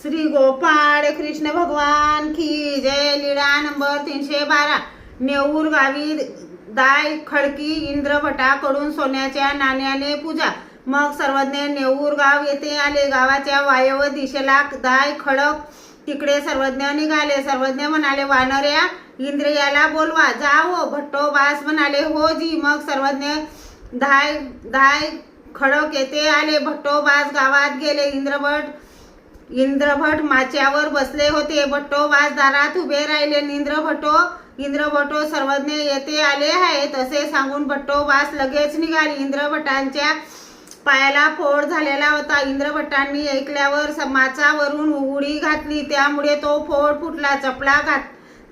श्री गोपाळ कृष्ण भगवान की जय। लीळा नंबर 312। नेऊर गावी दाय खडकी इंद्रभटाकडून सोन्याच्या नाण्याने पूजा। मग सर्वज्ञ नेऊर गाव येथे आले। गावाच्या वायव्य दिशेला दाय खडक, तिकडे सर्वज्ञ निघाले। सर्वज्ञ म्हणाले, वानऱ्या इंद्र याला बोलवा। जाओ भट्टोबास म्हणाले, हो जी। मग सर्वज्ञ दाय खडक येथे आले। भट्टोबास गावात गेले। इंद्रभट माच्यावर बसले होते। भट्टोबास दारात उभे राहिले। इंद्रभटो सर्वज्ञ येथे आले आहेत असे सांगून भट्टोबास लगेच निघाले। इंद्रभटांच्या पायाला फोड झालेला होता। इंद्रभटांनी ऐकल्यावर माचावरून उडी घातली, त्यामुळे तो फोड फुटला।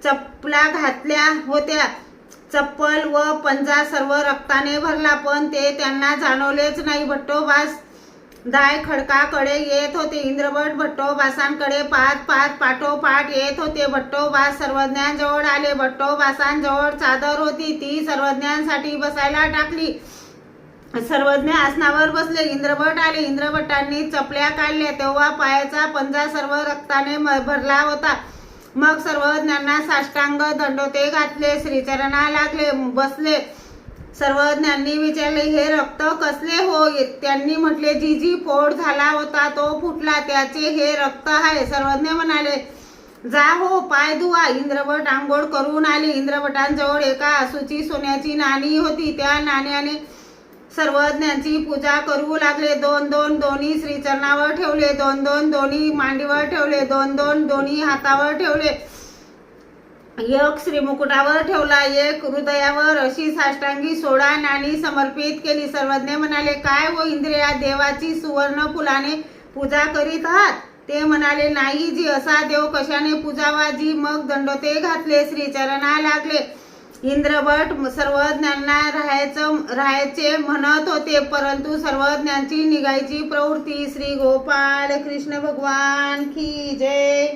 चपला घातल्या होत्या, चप्पल व पंजा सर्व रक्ताने भरला, पण ते त्यांना जाणवलेच नाही। भट्टोबास दाय खडकाकडे येत होते। इंद्रभट भट्टोबासांकडे पाच पाठोपाठ येत होते। भट्टोबास सर्वज्ञांजवळ आले। भट्टोबासांजवळ चादर होती, ती सर्वज्ञांसाठी बसायला टाकली। सर्वज्ञ आसनावर बसले। इंद्रभट आले। इंद्रभटांनी चपल्या काढल्या, तेव्हा पायाचा पंजा सर्व रक्ताने भरला होता। मग सर्वज्ञांना साष्टांग दंडोते घातले, श्रीचरणा लागले, बसले। सर्वज्ञांनी विचारले, हे रक्त कसले हो? त्यांनी म्हटले, जी फोड झाला होता तो फुटला, त्याचे हे रक्त आहे। सर्वज्ञ म्हणाले, जा हो, पाय धुवा। इंद्रभट आंघोळ करून आले। इंद्रभटांजवळ एका आसूची सोन्याची नाणी होती, त्या नाण्याने सर्वज्ञांची पूजा करू लागले। दोन दोन्ही श्रीचरणावर ठेवले, दोन दोन्ही मांडीवर ठेवले, दोन दोन्ही हातावर ठेवले, एक श्रीमुकुटावर ठेवला, एक हृदयावर, अशी साष्टांगी 16 नाणी समर्पित केली। सर्वज्ञ म्हणाले, काय हो इंद्रिया, देवाची सुवर्ण फुलाने पूजा करीत आहात? ते म्हणाले, नाही जी, असा देव कशाने पूजावा जी? मग दंडोते घातले, श्रीचरणा लागले। इंद्रभट सर्वज्ञांना राहायचे म्हणत होते, परंतु सर्वज्ञांची निघायची प्रवृत्ती। श्री गोपाळ कृष्ण भगवान की जय।